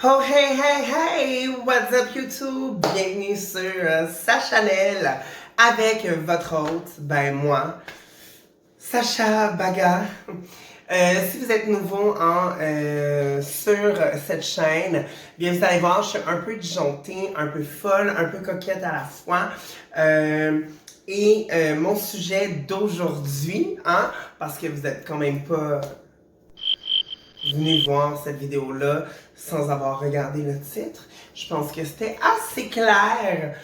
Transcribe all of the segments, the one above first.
Oh hey hey hey, what's up YouTube? Bienvenue sur Sa Chanel avec votre hôte, moi, Sacha Baga. Si vous êtes nouveau sur cette chaîne, bien vous allez voir, je suis un peu disjonctée, un peu folle, un peu coquette à la fois. Mon sujet d'aujourd'hui, parce que vous êtes quand même pas venu voir cette vidéo-là sans avoir regardé le titre. Je pense que c'était assez clair.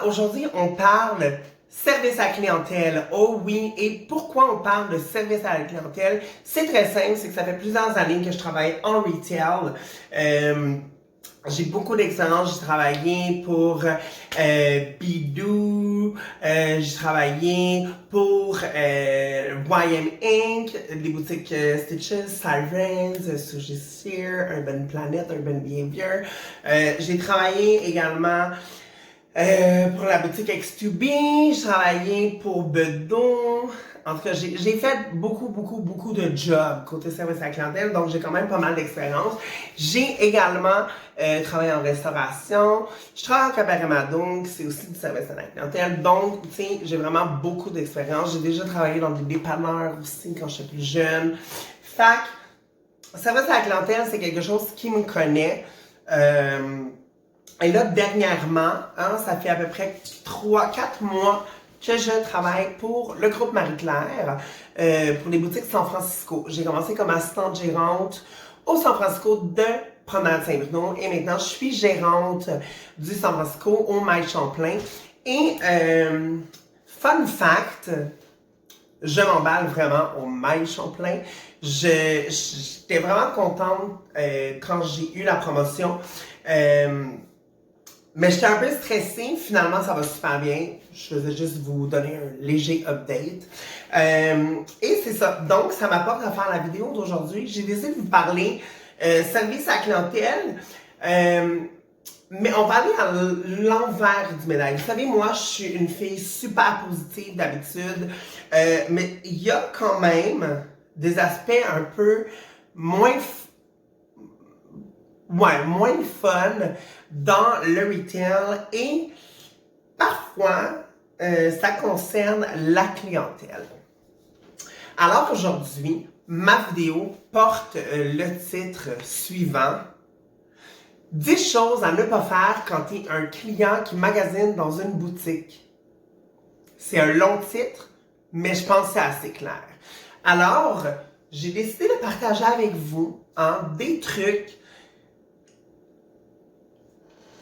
Aujourd'hui, on parle service à la clientèle. Oh oui, et pourquoi on parle de service à la clientèle? C'est très simple, c'est que ça fait plusieurs années que je travaille en retail. J'ai beaucoup d'expérience, j'ai travaillé pour Bidou, j'ai travaillé pour YM Inc., les boutiques Stitches, Sirens, Sushi Sphere, Urban Planet, Urban Behavior. J'ai travaillé également pour la boutique X2B, j'ai travaillé pour Bedon. En tout cas, j'ai fait beaucoup de jobs côté service à la clientèle, donc j'ai quand même pas mal d'expérience. J'ai également travaillé en restauration. Je travaille en cabaret Madon, c'est aussi du service à la clientèle. Donc, tu sais, j'ai vraiment beaucoup d'expérience. J'ai déjà travaillé dans des dépanneurs aussi quand j'étais plus jeune. Fait que, service à la clientèle, c'est quelque chose qui me connaît. Et là, dernièrement, ça fait à peu près 3-4 mois que je travaille pour le groupe Marie-Claire, pour les boutiques San Francisco. J'ai commencé comme assistante gérante au San Francisco de Promenade Saint-Bruno et maintenant je suis gérante du San Francisco au Mail Champlain. Et fun fact, je m'emballe vraiment au Mail Champlain. J'étais vraiment contente quand j'ai eu la promotion. Mais j'étais un peu stressée. Finalement, ça va super bien. Je faisais juste vous donner un léger update. Et c'est ça. Donc, ça m'apporte à faire la vidéo d'aujourd'hui. J'ai décidé de vous parler service à la clientèle. Mais on va aller à l'envers du médaille. Vous savez, moi, je suis une fille super positive d'habitude. Mais il y a quand même des aspects un peu moins fun dans le retail et parfois, ça concerne la clientèle. Alors aujourd'hui, ma vidéo porte le titre suivant: 10 choses à ne pas faire quand tu es un client qui magasine dans une boutique. C'est un long titre, mais je pense que c'est assez clair. Alors, j'ai décidé de partager avec vous des trucs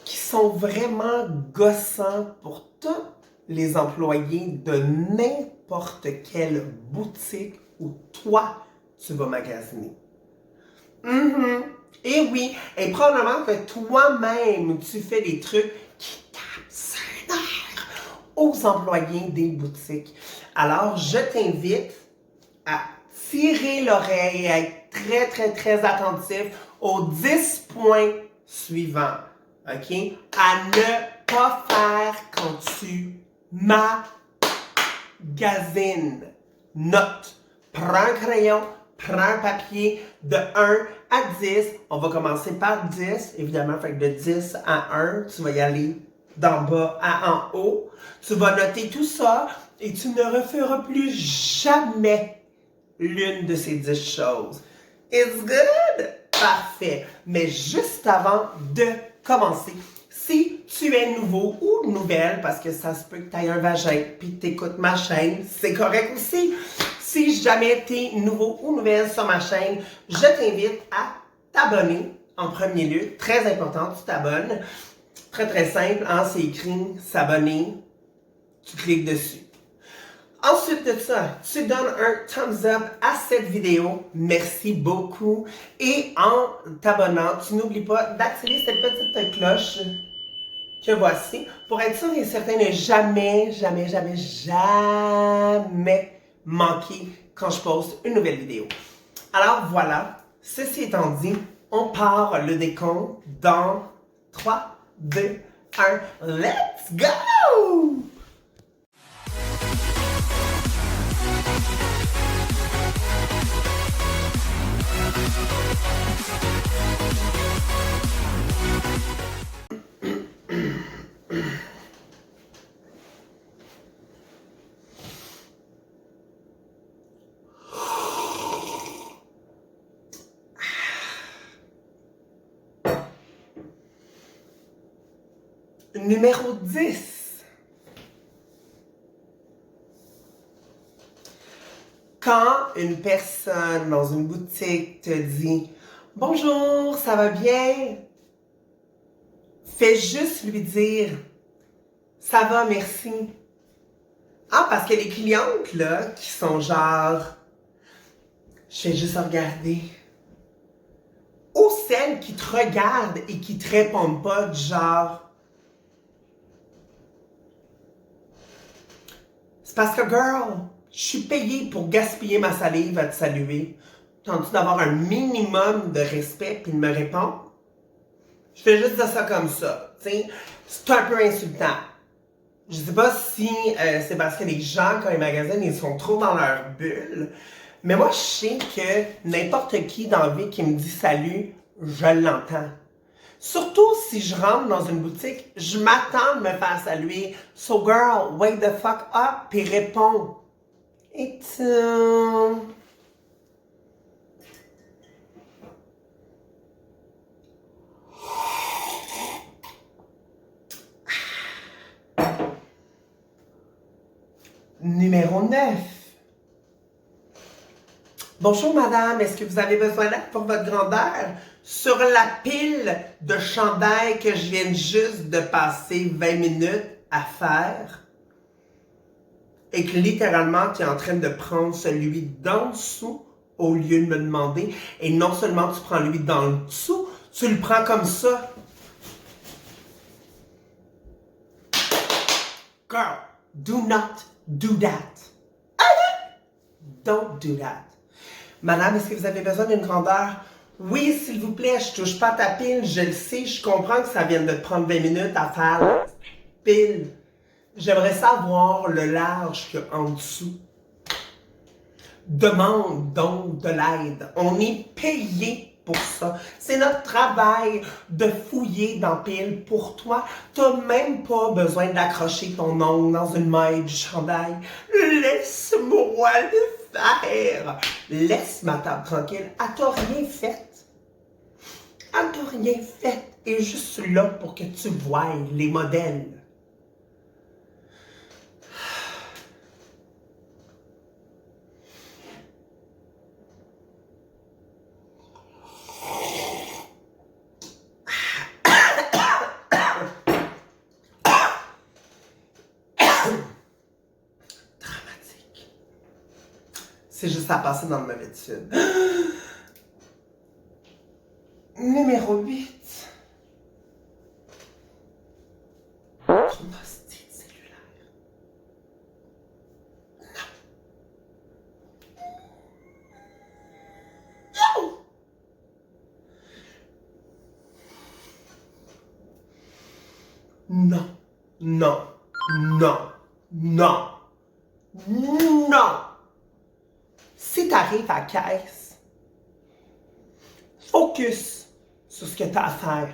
qui sont vraiment gossants pour tous les employés de n'importe quelle boutique où toi, tu vas magasiner. Et oui, et probablement que toi-même, tu fais des trucs qui tapent sur les nerfs aux employés des boutiques. Alors, je t'invite à tirer l'oreille, à être très attentif aux 10 points suivants. OK? À ne pas faire quand tu magasines. Note. Prends un crayon, prends un papier de 1 à 10. On va commencer par 10. Évidemment, fait que de 10 à 1, tu vas y aller d'en bas à en haut. Tu vas noter tout ça et tu ne referas plus jamais l'une de ces 10 choses. It's good? Parfait. Mais juste avant de commencer, si tu es nouveau ou nouvelle, parce que ça se peut que tu aies un vagin puis que tu écoutes ma chaîne, c'est correct aussi. Si jamais tu es nouveau ou nouvelle sur ma chaîne, je t'invite à t'abonner en premier lieu. Très important, tu t'abonnes. Très simple, c'est écrit s'abonner, tu cliques dessus. Ensuite de ça, tu donnes un thumbs up à cette vidéo. Merci beaucoup. Et en t'abonnant, tu n'oublies pas d'activer cette petite cloche que voici pour être sûr et certain de jamais manquer quand je poste une nouvelle vidéo. Alors voilà, ceci étant dit, on part le décompte dans 3, 2, 1, let's go! Numéro 10. Quand une personne dans une boutique te dit « Bonjour, ça va bien? » Fais juste lui dire « Ça va, merci. » Ah, parce que les clientes, là, qui sont genre « Je fais juste regarder. » Ou celles qui te regardent et qui te répondent pas du genre c'est parce que, girl, je suis payée pour gaspiller ma salive à te saluer. Tentes-tu d'avoir un minimum de respect puis de me répondre? Je fais juste dire ça comme ça. T'sais. C'est un peu insultant. Je sais pas si c'est parce que les gens, quand ils magasinent, ils sont trop dans leur bulle. Mais moi, je sais que n'importe qui dans la vie qui me dit salut, je l'entends. Surtout si je rentre dans une boutique, je m'attends de me faire saluer. So girl, wake the fuck up, puis réponds. Et Numéro 9. Bonjour madame, est-ce que vous avez besoin d'aide pour votre grandeur? Sur la pile de chandail que je viens juste de passer 20 minutes à faire, et que littéralement tu es en train de prendre celui d'en dessous au lieu de me demander, et non seulement tu prends lui d'en dessous, tu le prends comme ça. Girl, do not do that. Don't do that. Madame, est-ce que vous avez besoin d'une grandeur? Oui, s'il vous plaît, je touche pas ta pile, je le sais, je comprends que ça vient de te prendre 20 minutes à faire la pile. J'aimerais savoir le large qu'il y a en dessous. Demande donc de l'aide. On est payé pour ça. C'est notre travail de fouiller dans pile pour toi. T'as même pas besoin d'accrocher ton ongle dans une maille du chandail. Laisse-moi le faire. Laisse ma table tranquille. Elle t'a rien fait. Elle t'a rien fait. Elle est juste là pour que tu voies les modèles. C'est juste à passer dans le mauvais tube. Numéro 8. Ton hostie de cellulaire. Non. Non. Non. Non. Non. Non. Si tu arrives à la caisse, focus sur ce que tu as à faire.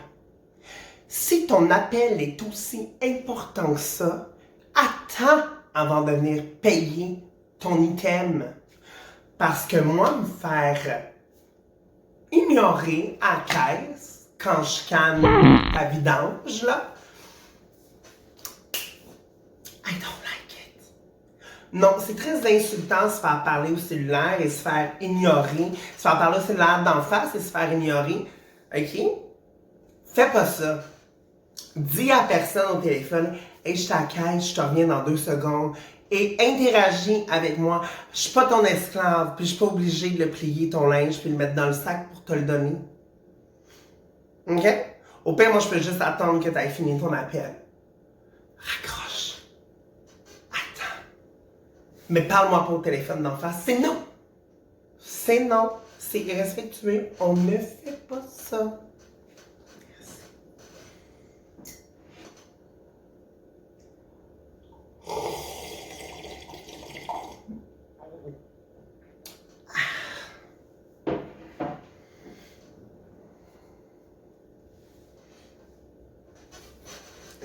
Si ton appel est aussi important que ça, attends avant de venir payer ton item. Parce que moi, me faire ignorer à la caisse quand je scanne ta vidange, là, I don't like it. Non, c'est très insultant se faire parler au cellulaire et se faire ignorer. Se faire parler au cellulaire d'en face et se faire ignorer. OK? Fais pas ça. Dis à personne au téléphone, hey, je suis à la caisse, je te reviens dans 2 secondes. Et interagis avec moi. Je suis pas ton esclave, puis je suis pas obligée de le plier ton linge puis le mettre dans le sac pour te le donner. OK? Au pire, moi, je peux juste attendre que tu aies fini ton appel. Raccroche. Attends. Mais parle-moi pas au téléphone d'en face. C'est non. C'est non. C'est irrespectueux. On ne fait pas ça.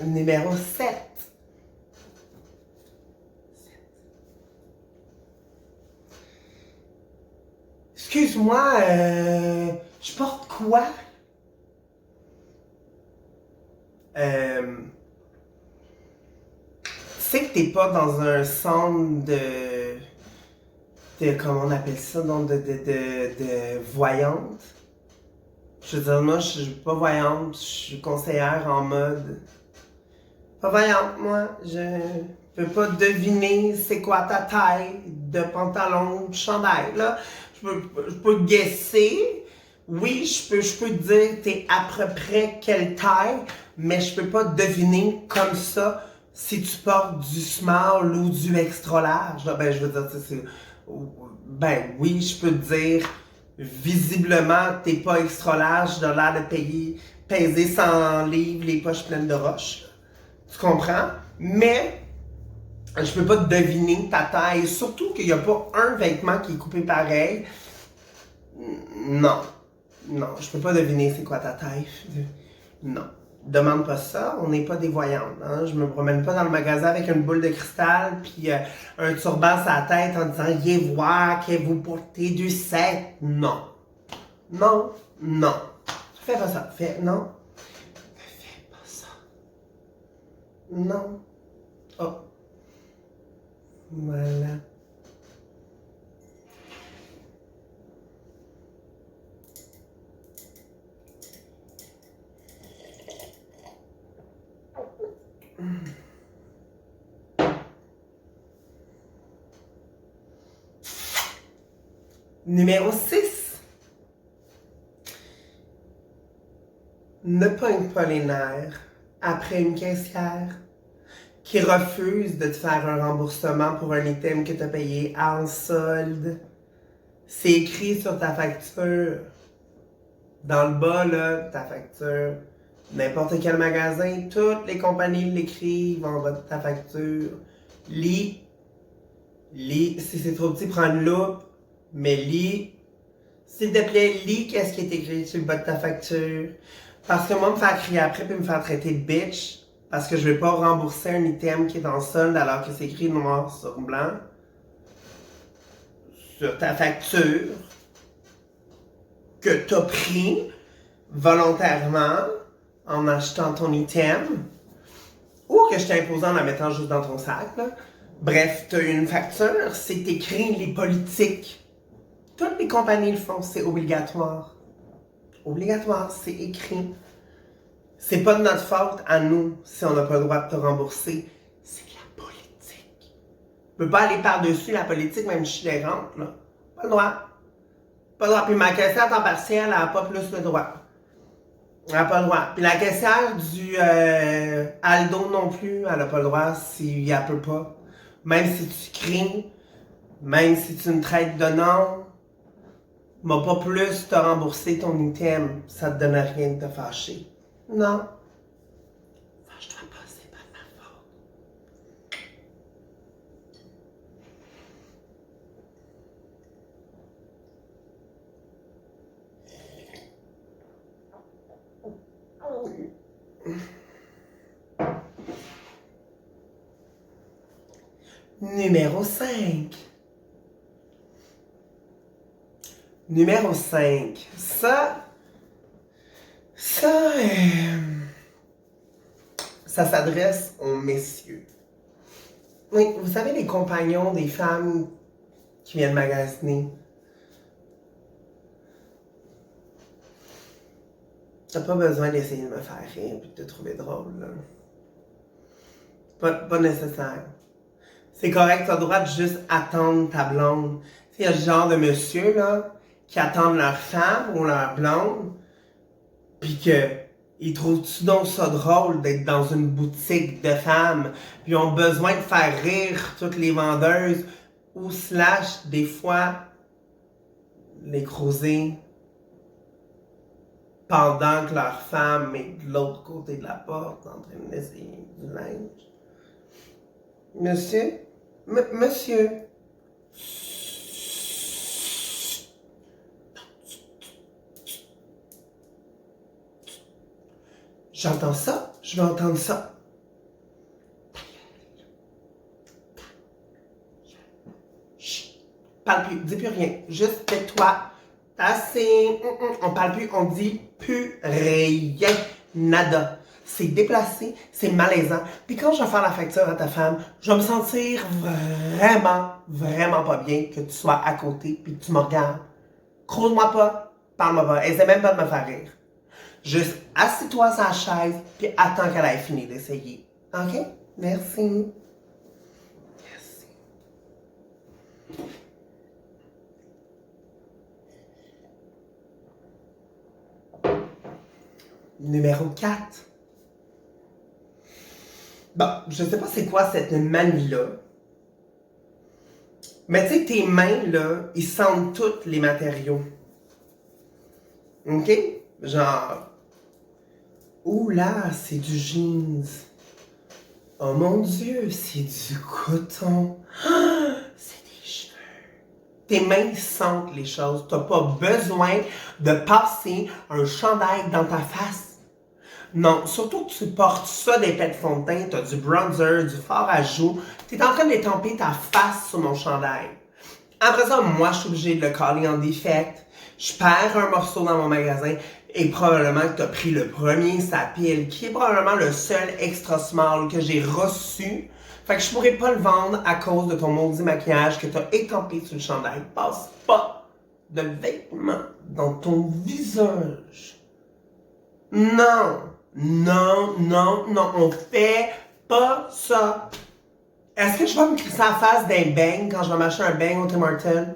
Numéro 7. Excuse-moi, je porte quoi? sais que t'es pas dans un centre comment on appelle ça, donc de voyante. Je veux dire, moi, je suis pas voyante, je suis conseillère en mode. Pas voyante, moi. Je peux pas deviner c'est quoi ta taille de pantalon, de chandail, là. Je peux guesser. Oui, je peux te dire t'es à peu près quelle taille, mais je peux pas deviner comme ça si tu portes du small ou du extra large. Ben, je veux dire, ben oui, je peux te dire, visiblement, t'es pas extra large, de l'air de peser 100 livres, les poches pleines de roches. Tu comprends? Mais, je peux pas te deviner ta taille. Surtout qu'il n'y a pas un vêtement qui est coupé pareil. Non. Non, je peux pas deviner c'est quoi ta taille. Non. Demande pas ça, on n'est pas des voyantes. Hein? Je me promène pas dans le magasin avec une boule de cristal puis un turban sur la tête en disant « Viens voir que vous portez du 7. » Non. Non. Non. Fais pas ça. Non. Fais pas ça. Non. Oh. Voilà. Numéro 6. Ne pogne pas les nerfs après une caissière qui refuse de te faire un remboursement pour un item que tu as payé en solde. C'est écrit sur ta facture. Dans le bas, là, ta facture. N'importe quel magasin, toutes les compagnies l'écrivent en bas de ta facture. Lis. Lis. Si c'est trop petit, prends une loupe. Mais lis. S'il te plaît, lis qu'est-ce qui est écrit sur le bas de ta facture. Parce que moi, me faire crier après puis me faire traiter de bitch, parce que je vais pas rembourser un item qui est en solde alors que c'est écrit noir sur blanc sur ta facture que t'as pris volontairement en achetant ton item ou que je t'ai imposé en la mettant juste dans ton sac. Là. Bref, t'as une facture, c'est écrit les politiques. Toutes les compagnies le font, c'est obligatoire. Obligatoire, c'est écrit. C'est pas de notre faute à nous si on n'a pas le droit de te rembourser. C'est de la politique. Je peux pas aller par-dessus la politique, même si je suis gérante, là. Pas le droit. Pas le droit. Puis ma caissière à temps partiel, elle n'a pas plus le droit. Elle n'a pas le droit. Puis la caissière du Aldo non plus, elle n'a pas le droit si elle peut pas. Même si tu cries, même si tu me traites de nom, m'a pas plus te rembourser ton item, ça te donne rien de te fâcher. Non. Fâche-toi pas, c'est pas de ma faute. Numéro 5. Numéro 5. Ça s'adresse aux messieurs. Oui, vous savez, les compagnons des femmes qui viennent magasiner. T'as pas besoin d'essayer de me faire rire et de te trouver drôle, là. Pas nécessaire. C'est correct, t'as le droit de juste attendre ta blonde. Il y a ce genre de monsieur, là, qui attendent leur femme ou leur blonde, pis que ils trouvent-tu donc ça drôle d'être dans une boutique de femmes, puis ils ont besoin de faire rire toutes les vendeuses, ou slash, des fois, les croiser pendant que leur femme est de l'autre côté de la porte en train de laisser du linge. Monsieur? Monsieur? J'entends ça, je vais entendre ça. Chut. Parle plus, dis plus rien. Juste tais-toi. Assez. On parle plus, on dit plus rien. Nada. c'est déplacé, c'est malaisant. Puis quand je vais faire la facture à ta femme, je vais me sentir vraiment, vraiment pas bien que tu sois à côté puis que tu me regardes. Croise-moi pas, parle-moi pas, essaie même pas de me faire rire. Juste assis-toi sur la chaise puis attends qu'elle ait fini d'essayer. OK? Merci. Merci. Numéro 4. Bon, je sais pas c'est quoi cette manie-là. Mais tu sais, tes mains, là, ils sentent tous les matériaux. OK? Genre, ouh là, c'est du jeans. Oh mon Dieu, c'est du coton. Ah, c'est des cheveux. Tes mains sentent les choses. T'as pas besoin de passer un chandail dans ta face. Non, surtout que tu portes ça des pets de fond de teint, t'as du bronzer, du fard à joues, t'es en train d'étamper ta face sur mon chandail. Après ça, moi, je suis obligée de le caler en defect. Je perds un morceau dans mon magasin et probablement que t'as pris le premier sapile, qui est probablement le seul extra small que j'ai reçu. Fait que je pourrais pas le vendre à cause de ton maudit maquillage que t'as étampé sur le chandail. Passe pas de vêtements dans ton visage. Non! Non, non, non, on fait pas ça. Est-ce que je vais me crisser la face d'un bang quand je vais m'acheter un bang au Tim Hortons?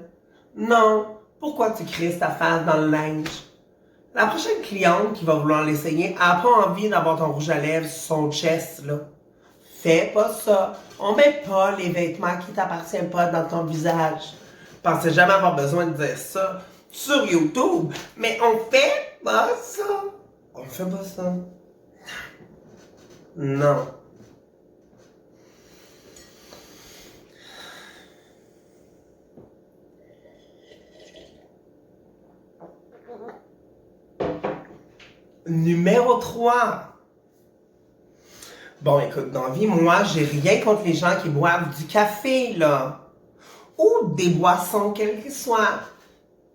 Non. Pourquoi tu crisses ta face dans le linge? La prochaine cliente qui va vouloir l'essayer n'a pas envie d'avoir ton rouge à lèvres sur son chest, là. Fais pas ça. On met pas les vêtements qui t'appartiennent pas dans ton visage. Pensez jamais avoir besoin de dire ça sur YouTube, mais on fait pas ça. On fait pas ça. Non. Numéro 3. Bon, écoute, dans la vie, moi, j'ai rien contre les gens qui boivent du café, là. Ou des boissons, quelles qu'elles soient.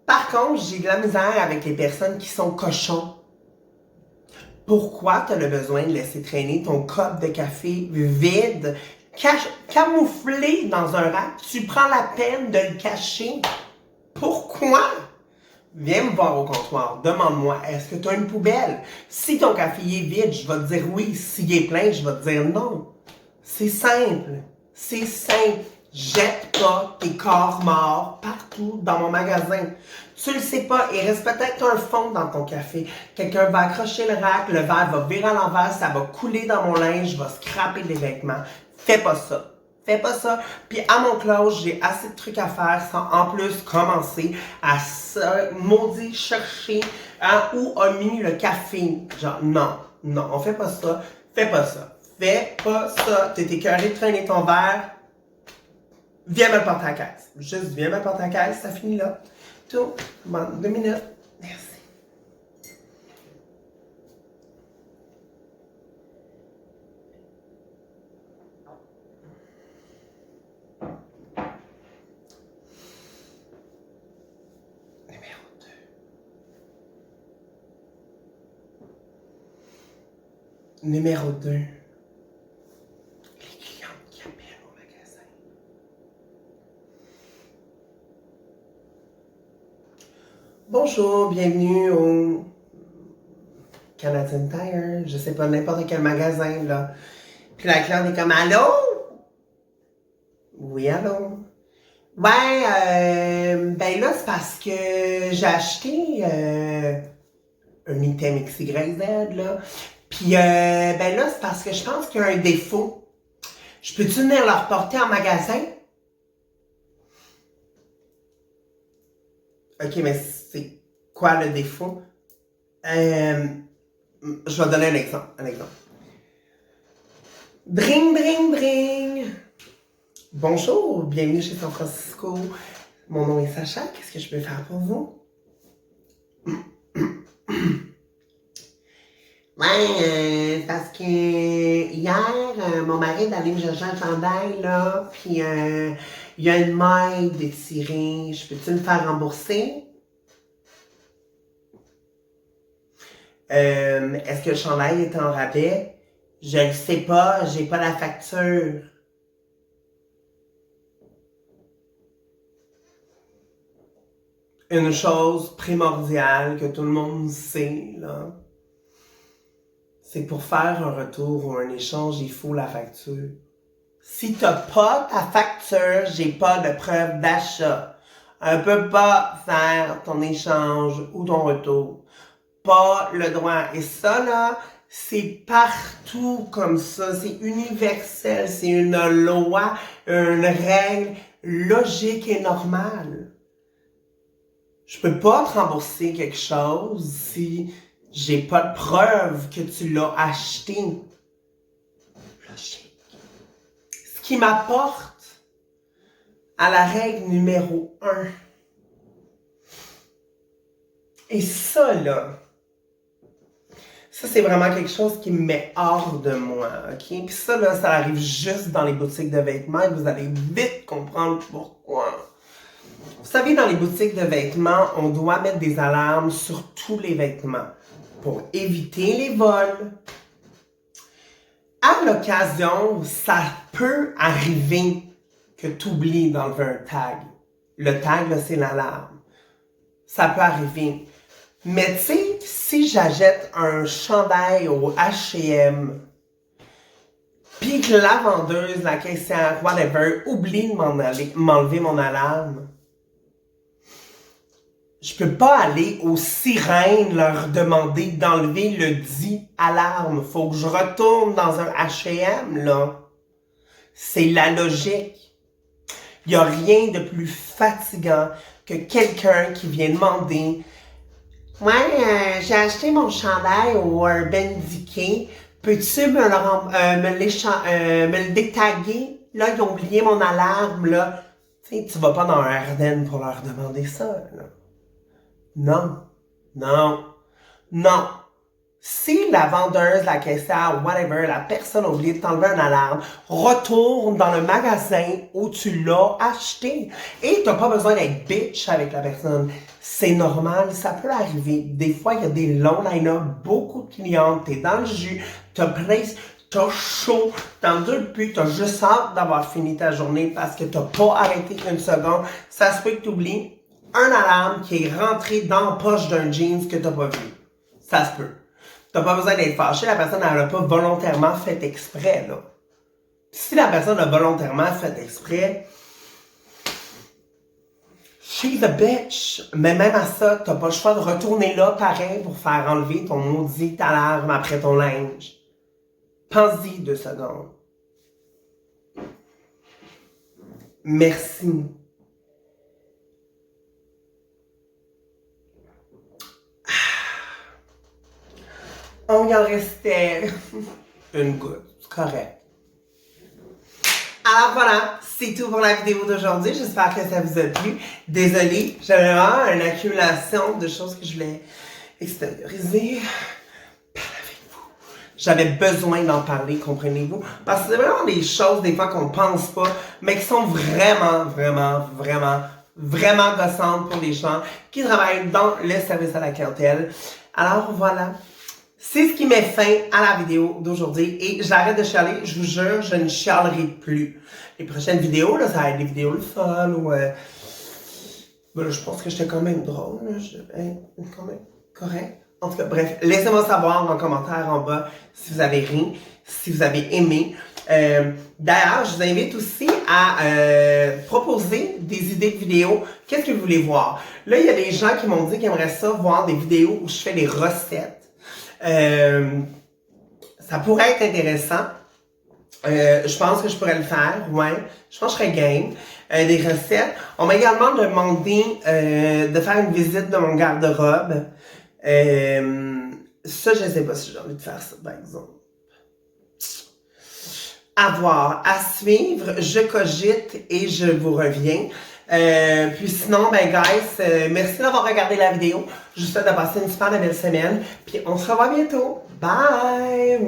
Par contre, j'ai de la misère avec les personnes qui sont cochons. Pourquoi tu as le besoin de laisser traîner ton cup de café vide, camouflé dans un rack? Tu prends la peine de le cacher. Pourquoi? Viens me voir au comptoir, demande-moi, est-ce que tu as une poubelle? Si ton café est vide, je vais te dire oui. S'il est plein, je vais te dire non. C'est simple. C'est simple. Jette pas tes corps morts partout dans mon magasin. Tu le sais pas, il reste peut-être un fond dans ton café. Quelqu'un va accrocher le rack, le verre va virer à l'envers, ça va couler dans mon linge, je vais scraper les vêtements. Fais pas ça. Fais pas ça. Puis à mon cloche, j'ai assez de trucs à faire sans en plus commencer à se maudit chercher où a mis le café. Genre, non, non, on fait pas ça. Fais pas ça. Fais pas ça. T'es écœuré de traîner ton verre. Viens me porter à la caisse. Juste viens me porter à la caisse, ça finit là. Tout. Bon, 2 minutes. Merci. Numéro 2. Numéro 2. Les clientes qui appellent au magasin. Bonjour, bienvenue au Canadian Tire, je sais pas, n'importe quel magasin, là. Puis la cliente est comme, allô? Oui, allô? Ouais, ben là, c'est parce que j'ai acheté un item XYZ, là. Puis, ben là, c'est parce que je pense qu'il y a un défaut. Je peux-tu venir le reporter en magasin? OK, mais c'est quoi le défaut? Je vais donner un exemple. Dring, dring, dring! Bonjour, bienvenue chez San Francisco. Mon nom est Sacha, qu'est-ce que je peux faire pour vous? Ouais, parce que hier, mon mari est allé me chercher un chandail, là, puis il y a une maille déchirée. Je peux-tu me faire rembourser? Est-ce que le chandail est en rabais? Je le sais pas, j'ai pas la facture. Une chose primordiale que tout le monde sait, là, c'est que pour faire un retour ou un échange, il faut la facture. Si t'as pas ta facture, j'ai pas de preuve d'achat. On peut pas faire ton échange ou ton retour. Pas le droit. Et ça, là, c'est partout comme ça. C'est universel. C'est une loi, une règle logique et normale. Je peux pas te rembourser quelque chose si j'ai pas de preuve que tu l'as acheté. Logique. Ce qui m'apporte à la règle numéro 1. Et ça, là, ça, c'est vraiment quelque chose qui me met hors de moi, ok? Puis ça, là, ça arrive juste dans les boutiques de vêtements et vous allez vite comprendre pourquoi. Vous savez, dans les boutiques de vêtements, on doit mettre des alarmes sur tous les vêtements pour éviter les vols. À l'occasion, ça peut arriver que tu oublies d'enlever un tag. Le tag, là, c'est l'alarme. Ça peut arriver. Mais tu sais, si j'achète un chandail au H&M, puis que la vendeuse, la caissière, whatever, oublie de m'enlever mon alarme, je peux pas aller aux sirènes leur demander d'enlever le dit alarme. Faut que je retourne dans un H&M, là. C'est la logique. Il y a rien de plus fatigant que quelqu'un qui vient demander « Ouais, j'ai acheté mon chandail au Urban Decay. Peux-tu me le détaguer? Là, ils ont oublié mon alarme, là. » Tu sais, tu vas pas dans un Ardennes pour leur demander ça, là. Non, non, non. Si la vendeuse, la caissière, whatever, la personne a oublié de t'enlever une alarme, retourne dans le magasin où tu l'as acheté. Et t'as pas besoin d'être bitch avec la personne. C'est normal, ça peut arriver. Des fois, il y a des longs line-up, beaucoup de clientes, t'es dans le jus, t'as chaud, t'en veux plus, t'as juste hâte d'avoir fini ta journée parce que t'as pas arrêté une seconde. Ça se peut que t'oublies un alarme qui est rentré dans la poche d'un jeans que t'as pas vu. Ça se peut. T'as pas besoin d'être fâché, la personne elle a pas volontairement fait exprès, là. Si la personne a volontairement fait exprès, she's a bitch. Mais même à ça, t'as pas le choix de retourner là pareil pour faire enlever ton maudit alarme après ton linge. Pense-y 2 secondes. Merci. On y en restait une goutte. C'est correct. Alors voilà, c'est tout pour la vidéo d'aujourd'hui. J'espère que ça vous a plu. Désolée, j'avais vraiment une accumulation de choses que je voulais extérioriser. Avec vous. J'avais besoin d'en parler, comprenez-vous? Parce que c'est vraiment des choses, des fois, qu'on pense pas, mais qui sont vraiment, vraiment, vraiment, vraiment gossantes pour les gens qui travaillent dans le service à la clientèle. Alors voilà. C'est ce qui met fin à la vidéo d'aujourd'hui et j'arrête de chialer, je vous jure, je ne chialerai plus. Les prochaines vidéos, là, ça va être des vidéos le fun ou... ben là, je pense que j'étais quand même drôle, là, quand même correct. En tout cas, bref, laissez-moi savoir dans les commentaires en bas si vous avez ri, si vous avez aimé. D'ailleurs, je vous invite aussi à proposer des idées de vidéos. Qu'est-ce que vous voulez voir? Là, il y a des gens qui m'ont dit qu'ils aimeraient ça voir des vidéos où je fais des recettes. Ça pourrait être intéressant. Je pense que je pourrais le faire, ouais. Je pense que je serais game. Des recettes. On m'a également demandé de faire une visite de mon garde-robe. Ça, je sais pas si j'ai envie de faire ça, par exemple. À voir, à suivre, je cogite et je vous reviens. Puis sinon, ben guys, merci d'avoir regardé la vidéo. Je vous souhaite de passer une super belle semaine. Puis on se revoit bientôt. Bye!